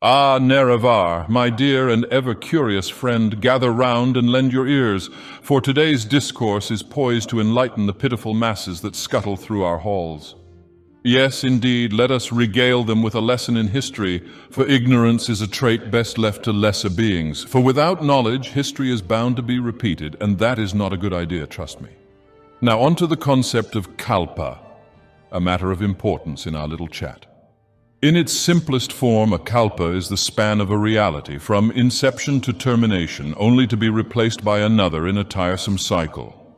Ah, Nerevar, my dear and ever-curious friend, gather round and lend your ears, for today's discourse is poised to enlighten the pitiful masses that scuttle through our halls. Yes, indeed, let us regale them with a lesson in history, for ignorance is a trait best left to lesser beings. For without knowledge, history is bound to be repeated, and that is not a good idea, trust me. Now on to the concept of Kalpa, a matter of importance in our little chat. In its simplest form, a kalpa is the span of a reality, from inception to termination, only to be replaced by another in a tiresome cycle.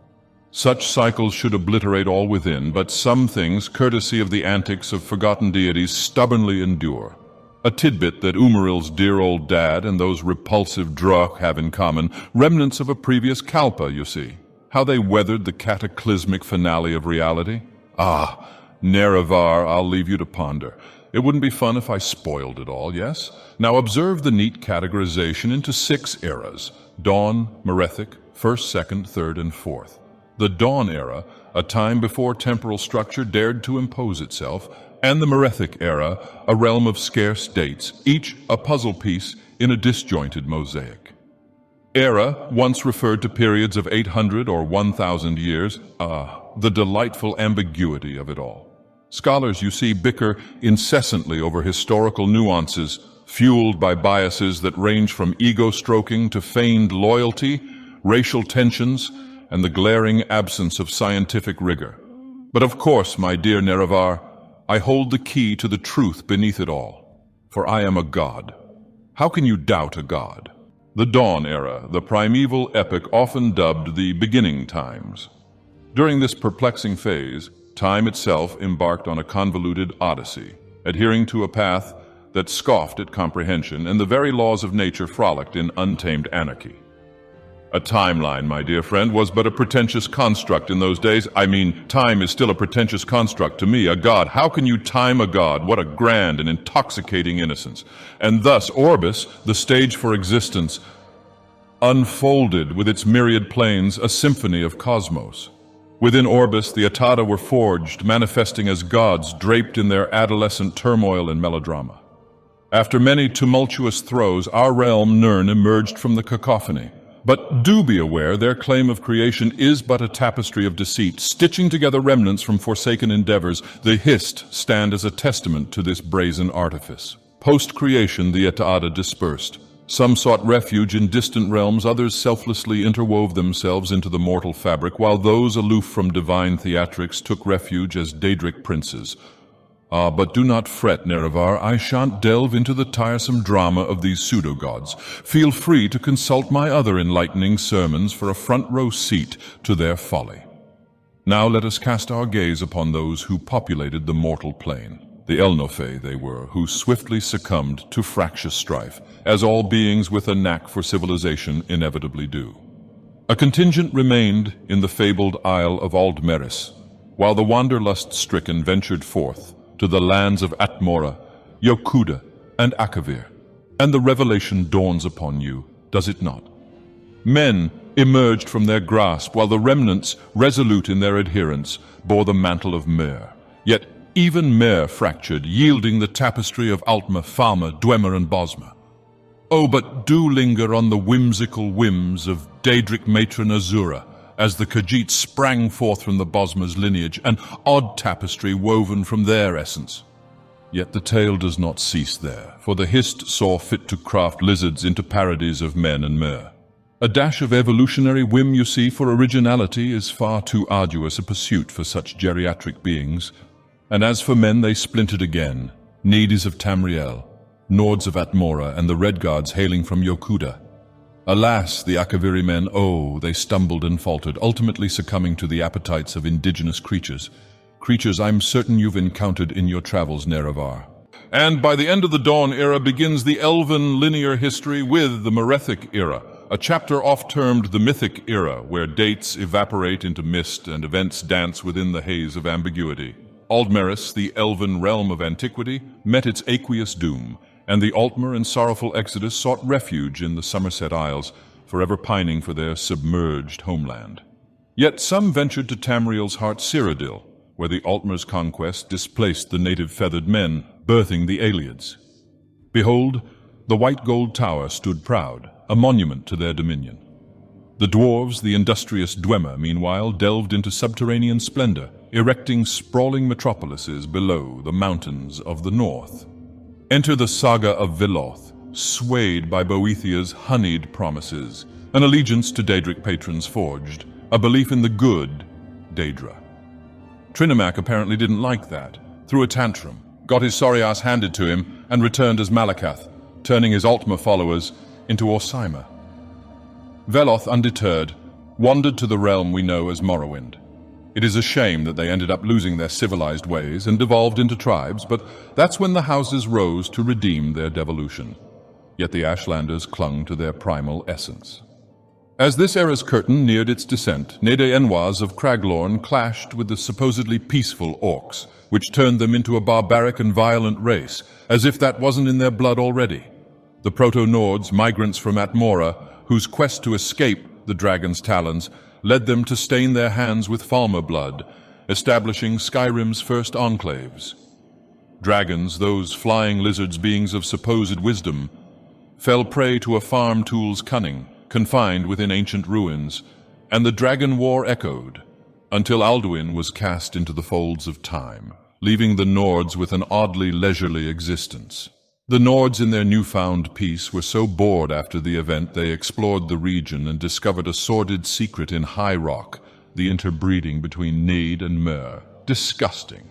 Such cycles should obliterate all within, but some things, courtesy of the antics of forgotten deities, stubbornly endure. A tidbit that Umaril's dear old dad and those repulsive Druk have in common, remnants of a previous kalpa, you see. How they weathered the cataclysmic finale of reality? Ah, Nerevar, I'll leave you to ponder. It wouldn't be fun if I spoiled it all, yes? Now observe the neat categorization into 6 eras: Dawn, Merethic, First, Second, Third, and Fourth. The Dawn Era, a time before temporal structure dared to impose itself, and the Merethic Era, a realm of scarce dates, each a puzzle piece in a disjointed mosaic. Era once referred to periods of 800 or 1,000 years. The delightful ambiguity of it all. Scholars, you see, bicker incessantly over historical nuances, fueled by biases that range from ego-stroking to feigned loyalty, racial tensions, and the glaring absence of scientific rigor. But of course, my dear Nerevar, I hold the key to the truth beneath it all, for I am a god. How can you doubt a god? The Dawn Era, the primeval epoch often dubbed the beginning times. During this perplexing phase, time itself embarked on a convoluted odyssey, adhering to a path that scoffed at comprehension, and the very laws of nature frolicked in untamed anarchy. A timeline, my dear friend, was but a pretentious construct in those days. I mean, time is still a pretentious construct to me. A god, how can you time a god? What a grand and intoxicating innocence. And thus, Orbis, the stage for existence, unfolded with its myriad planes, a symphony of cosmos. Within Orbis, the Atada were forged, manifesting as gods draped in their adolescent turmoil and melodrama. After many tumultuous throes, our realm, Nirn, emerged from the cacophony. But do be aware, their claim of creation is but a tapestry of deceit, stitching together remnants from forsaken endeavors. The Hist stand as a testament to this brazen artifice. Post-creation, the Atada dispersed. Some sought refuge in distant realms, others selflessly interwove themselves into the mortal fabric, while those aloof from divine theatrics took refuge as Daedric princes. But do not fret, Nerevar, I shan't delve into the tiresome drama of these pseudo-gods. Feel free to consult my other enlightening sermons for a front-row seat to their folly. Now let us cast our gaze upon those who populated the mortal plane. The Elnophe they were, who swiftly succumbed to fractious strife, as all beings with a knack for civilization inevitably do. A contingent remained in the fabled Isle of Aldmeris, while the wanderlust-stricken ventured forth to the lands of Atmora, Yokuda, and Akavir. And the revelation dawns upon you, does it not? Men emerged from their grasp, while the remnants, resolute in their adherence, bore the mantle of Mer. Yet even Mer fractured, yielding the tapestry of Altma, Falma, Dwemer, and Bosma. Oh, but do linger on the whimsical whims of Daedric matron Azura, as the Khajiit sprang forth from the Bosma's lineage, an odd tapestry woven from their essence. Yet the tale does not cease there, for the Hist saw fit to craft lizards into parodies of men and Mer. A dash of evolutionary whim, you see, for originality is far too arduous a pursuit for such geriatric beings. And as for men, they splintered again, Needies of Tamriel, Nords of Atmora, and the Red Guards hailing from Yokuda. Alas, the Akaviri men, they stumbled and faltered, ultimately succumbing to the appetites of indigenous creatures. Creatures I'm certain you've encountered in your travels, Nerevar. And by the end of the Dawn Era begins the elven linear history with the Merethic Era, a chapter oft-termed the Mythic Era, where dates evaporate into mist and events dance within the haze of ambiguity. Aldmeris, the elven realm of antiquity, met its aqueous doom, and the Altmer and sorrowful Exodus sought refuge in the Somerset Isles, forever pining for their submerged homeland. Yet some ventured to Tamriel's heart Cyrodiil, where the Altmer's conquest displaced the native feathered men, birthing the Aelids. Behold, the white gold tower stood proud, a monument to their dominion. The dwarves, the industrious Dwemer, meanwhile, delved into subterranean splendor, erecting sprawling metropolises below the mountains of the north. Enter the saga of Veloth, swayed by Boethia's honeyed promises, an allegiance to Daedric patrons forged, a belief in the good, Daedra. Trinimac apparently didn't like that, threw a tantrum, got his sorry ass handed to him, and returned as Malakath, turning his Altma followers into Orsimer. Veloth, undeterred, wandered to the realm we know as Morrowind. It is a shame that they ended up losing their civilized ways and devolved into tribes, but that's when the houses rose to redeem their devolution. Yet the Ashlanders clung to their primal essence. As this era's curtain neared its descent, Nede-Enwaz of Craglorn clashed with the supposedly peaceful Orcs, which turned them into a barbaric and violent race, as if that wasn't in their blood already. The Proto-Nords, migrants from Atmora, whose quest to escape the dragon's talons led them to stain their hands with Falmer blood, establishing Skyrim's first enclaves. Dragons, those flying lizards beings of supposed wisdom, fell prey to a farm tool's cunning, confined within ancient ruins, and the dragon war echoed, until Alduin was cast into the folds of time, leaving the Nords with an oddly leisurely existence. The Nords, in their newfound peace, were so bored after the event they explored the region and discovered a sordid secret in High Rock, the interbreeding between Nid and Mer. Disgusting.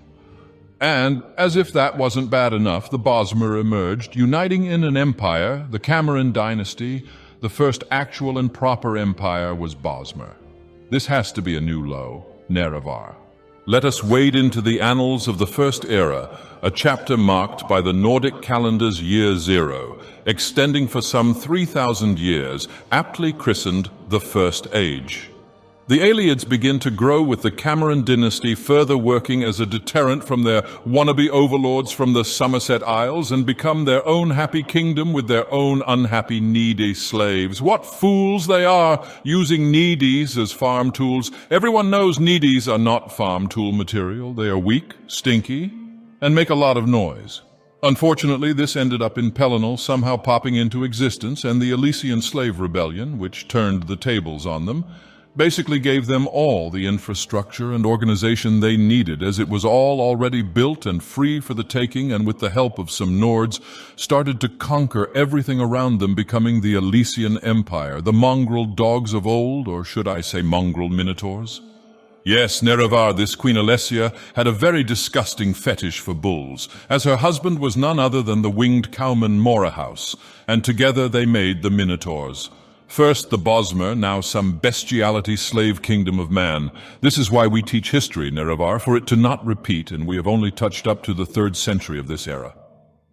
And, as if that wasn't bad enough, the Bosmer emerged, uniting in an empire, the Cameron dynasty. The first actual and proper empire was Bosmer. This has to be a new low, Nerevar. Let us wade into the annals of the First Era, a chapter marked by the Nordic calendar's year zero, extending for some 3,000 years, aptly christened the First Age. The Aelids begin to grow with the Cameron dynasty further working as a deterrent from their wannabe overlords from the Somerset Isles and become their own happy kingdom with their own unhappy needy slaves. What fools they are, using needies as farm tools. Everyone knows needies are not farm tool material. They are weak, stinky, and make a lot of noise. Unfortunately, this ended up in Pelennor somehow popping into existence, and the Elysian Slave Rebellion, which turned the tables on them, basically gave them all the infrastructure and organization they needed, as it was all already built and free for the taking, and with the help of some Nords, started to conquer everything around them, becoming the Elysian Empire, the mongrel dogs of old, or should I say mongrel minotaurs? Yes, Nerevar, this Queen Alessia, had a very disgusting fetish for bulls, as her husband was none other than the winged cowman Morahouse, and together they made the Minotaurs. First, the Bosmer, now some bestiality slave kingdom of man. This is why we teach history, Nerevar, for it to not repeat, and we have only touched up to the 3rd century of this era.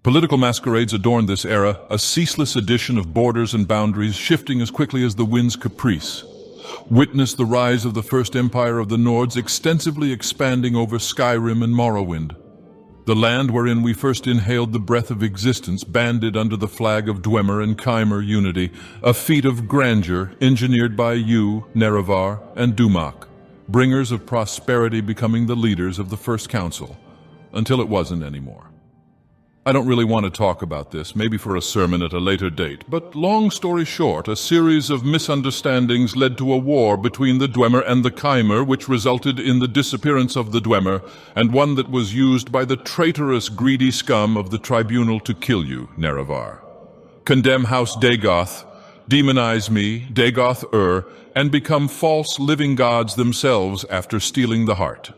Political masquerades adorned this era, a ceaseless addition of borders and boundaries, shifting as quickly as the wind's caprice. Witness the rise of the First Empire of the Nords, extensively expanding over Skyrim and Morrowind. The land wherein we first inhaled the breath of existence, banded under the flag of Dwemer and Chimer unity, a feat of grandeur engineered by you, Nerevar, and Dumak, bringers of prosperity, becoming the leaders of the First Council, until it wasn't anymore. I don't really want to talk about this, maybe for a sermon at a later date, but long story short, a series of misunderstandings led to a war between the Dwemer and the Chimer, which resulted in the disappearance of the Dwemer, and one that was used by the traitorous, greedy scum of the tribunal to kill you, Nerevar. Condemn House Dagoth, demonize me, Dagoth Ur, and become false living gods themselves after stealing the heart.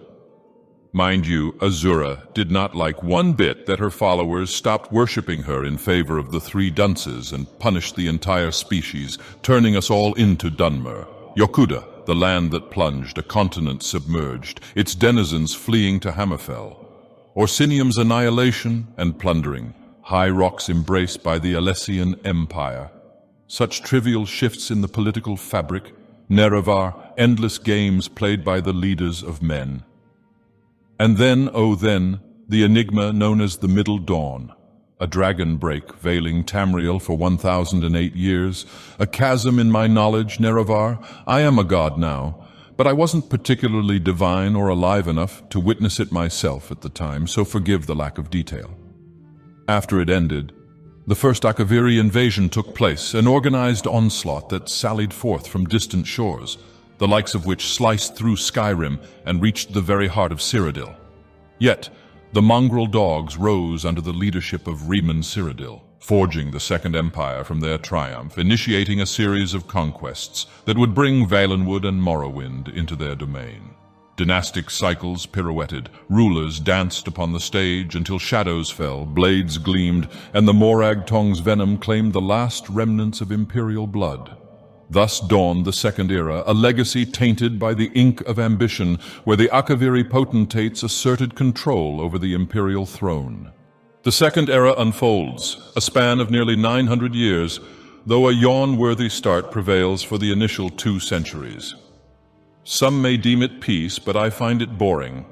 Mind you, Azura did not like one bit that her followers stopped worshipping her in favor of the 3 dunces and punished the entire species, turning us all into Dunmer. Yokuda, the land that plunged, a continent submerged, its denizens fleeing to Hammerfell. Orsinium's annihilation and plundering, High Rock's embrace by the Alessian Empire. Such trivial shifts in the political fabric, Nerevar, endless games played by the leaders of men. And then, oh then, the enigma known as the Middle Dawn, a dragon break veiling Tamriel for 1,008 years, a chasm in my knowledge, Nerevar. I am a god now, but I wasn't particularly divine or alive enough to witness it myself at the time, so forgive the lack of detail. After it ended, The first Akaviri invasion took place, an organized onslaught that sallied forth from distant shores, the likes of which sliced through Skyrim and reached the very heart of Cyrodiil. Yet, the mongrel dogs rose under the leadership of Reman Cyrodiil, forging the Second Empire from their triumph, initiating a series of conquests that would bring Valenwood and Morrowind into their domain. Dynastic cycles pirouetted, rulers danced upon the stage until shadows fell, blades gleamed, and the Morag Tong's venom claimed the last remnants of imperial blood. Thus dawned the Second Era, a legacy tainted by the ink of ambition, where the Akaviri potentates asserted control over the imperial throne. The Second Era unfolds, a span of nearly 900 years, though a yawn-worthy start prevails for the initial 2 centuries. Some may deem it peace, but I find it boring,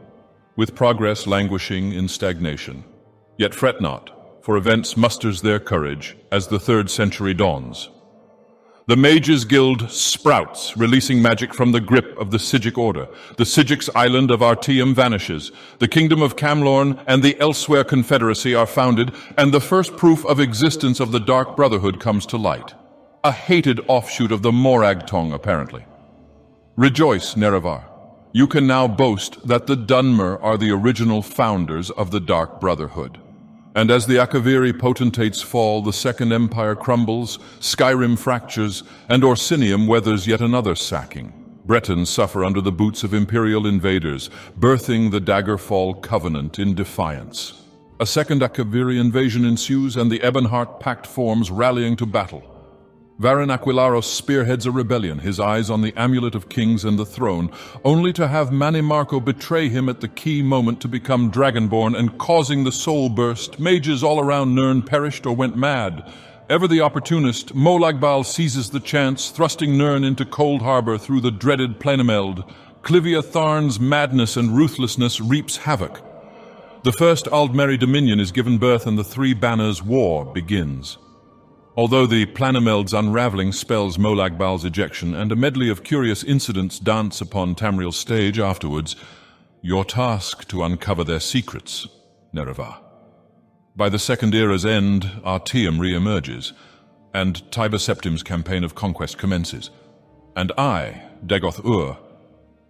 with progress languishing in stagnation. Yet fret not, for events musters their courage as the 3rd century dawns. The Mages Guild sprouts, releasing magic from the grip of the Psijic Order. The Psijic's island of Artium vanishes. The Kingdom of Camlorn and the Elsewhere Confederacy are founded, and the first proof of existence of the Dark Brotherhood comes to light. A hated offshoot of the Morag Tong, apparently. Rejoice, Nerevar. You can now boast that the Dunmer are the original founders of the Dark Brotherhood. And as the Akaviri potentates fall, the Second Empire crumbles, Skyrim fractures, and Orsinium weathers yet another sacking. Bretons suffer under the boots of imperial invaders, birthing the Daggerfall Covenant in defiance. A second Akaviri invasion ensues, and the Ebonheart Pact forms, rallying to battle. Varin Aquilaros spearheads a rebellion, his eyes on the Amulet of Kings and the throne, only to have Manimarco betray him at the key moment to become Dragonborn and causing the soul burst. Mages all around Nirn perished or went mad. Ever the opportunist, Molagbal seizes the chance, thrusting Nirn into Cold Harbor through the dreaded Planemeld. Clivia Tharn's madness and ruthlessness reaps havoc. The first Aldmeri Dominion is given birth, and the Three Banners War begins. Although the Planemeld's unraveling spells Molagbal's ejection, and a medley of curious incidents dance upon Tamriel's stage afterwards, your task to uncover their secrets, Nerevar. By the Second Era's end, Artium re-emerges, and Tiber Septim's campaign of conquest commences. And I, Dagoth Ur,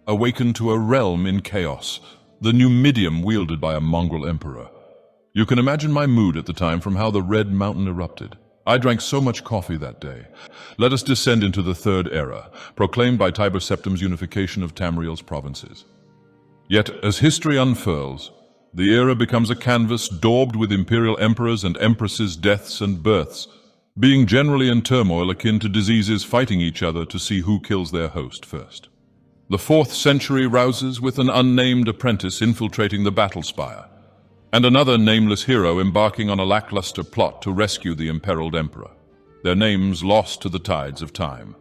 awaken to a realm in chaos, the Numidium wielded by a mongrel emperor. You can imagine my mood at the time from how the Red Mountain erupted. I drank so much coffee that day. Let us descend into the Third Era, proclaimed by Tiber Septim's unification of Tamriel's provinces. Yet, as history unfurls, the era becomes a canvas daubed with imperial emperors and empresses' deaths and births, being generally in turmoil akin to diseases fighting each other to see who kills their host first. The 4th century rouses with an unnamed apprentice infiltrating the battle spire, and another nameless hero embarking on a lackluster plot to rescue the imperiled emperor, their names lost to the tides of time.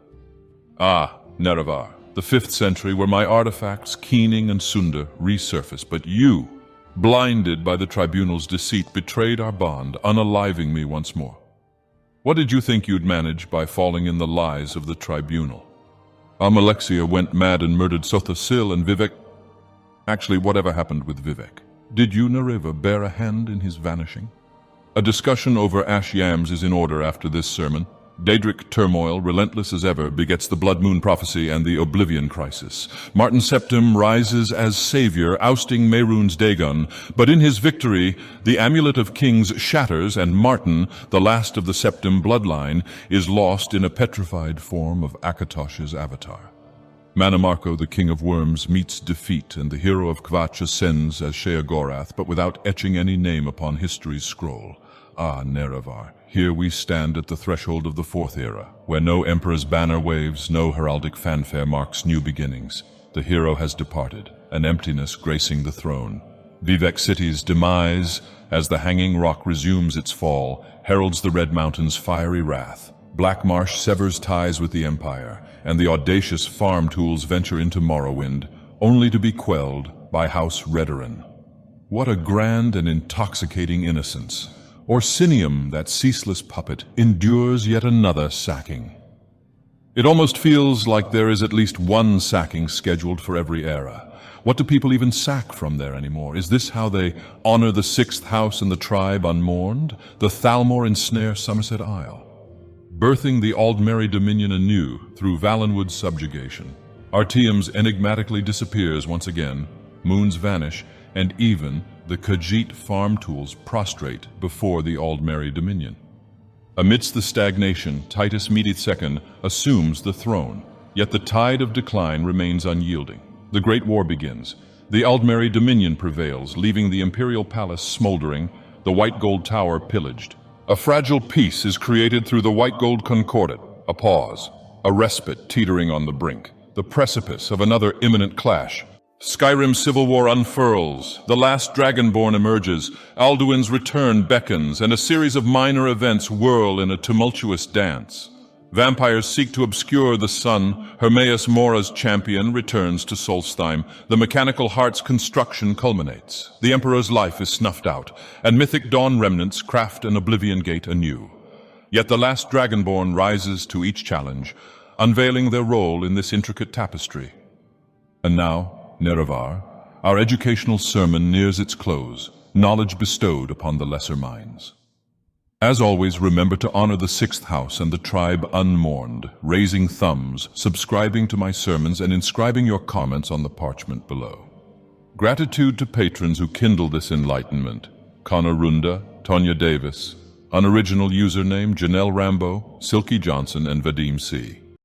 Ah, Nerevar, the 5th century, where my artifacts, Keening and Sunda, resurface, but you, blinded by the tribunal's deceit, betrayed our bond, unaliving me once more. What did you think you'd manage by falling in the lies of the tribunal? Almalexia went mad and murdered Sothosil and Vivek. Actually, whatever happened with Vivek? Did you, Nereva, bear a hand in his vanishing? A discussion over ash yams is in order after this sermon. Daedric turmoil, relentless as ever, begets the Blood Moon prophecy and the Oblivion crisis. Martin Septim rises as savior, ousting Mehrunes Dagon, but in his victory, the Amulet of Kings shatters, and Martin, the last of the Septim bloodline, is lost in a petrified form of Akatosh's avatar. Manimarco, the King of Worms, meets defeat, and the hero of Kvatch ascends as Sheogorath, but without etching any name upon history's scroll. Ah, Nerevar, here we stand at the threshold of the 4th Era, where no emperor's banner waves, no heraldic fanfare marks new beginnings. The hero has departed, an emptiness gracing the throne. Vivek City's demise, as the hanging rock resumes its fall, heralds the Red Mountain's fiery wrath. Black Marsh severs ties with the Empire, and the audacious farm tools venture into Morrowind, only to be quelled by House Redoran. What a grand and intoxicating innocence! Orsinium, that ceaseless puppet, endures yet another sacking. It almost feels like there is at least one sacking scheduled for every era. What do people even sack from there anymore? Is this how they honor the sixth house and the tribe unmourned? The Thalmor ensnare Somerset Isle, birthing the Aldmeri dominion anew through Valenwood's subjugation. Artium's enigmatically disappears once again, moons vanish, and even the Khajiit farm tools prostrate before the Aldmeri dominion. Amidst the stagnation, Titus Medith II assumes the throne, yet the tide of decline remains unyielding. The Great War begins. The Aldmeri dominion prevails, leaving the imperial palace smoldering, the white gold tower pillaged. A fragile peace is created through the white gold concordat, a pause, a respite teetering on the brink, the precipice of another imminent clash. Skyrim's civil war unfurls, the last dragonborn emerges, Alduin's return beckons, and a series of minor events whirl in a tumultuous dance. Vampires seek to obscure the sun, Hermaeus Mora's champion returns to Solstheim, the mechanical heart's construction culminates. The Emperor's life is snuffed out, and mythic dawn remnants craft an oblivion gate anew. Yet the last dragonborn rises to each challenge, unveiling their role in this intricate tapestry. And now, Nerevar, our educational sermon nears its close, knowledge bestowed upon the lesser minds. As always, remember to honor the sixth house and the tribe unmourned, raising thumbs, subscribing to my sermons, and inscribing your comments on the parchment below. Gratitude to patrons who kindle this enlightenment: Connor Runda, Tonya Davis, unoriginal username Janelle Rambo, Silky Johnson, and Vadim C.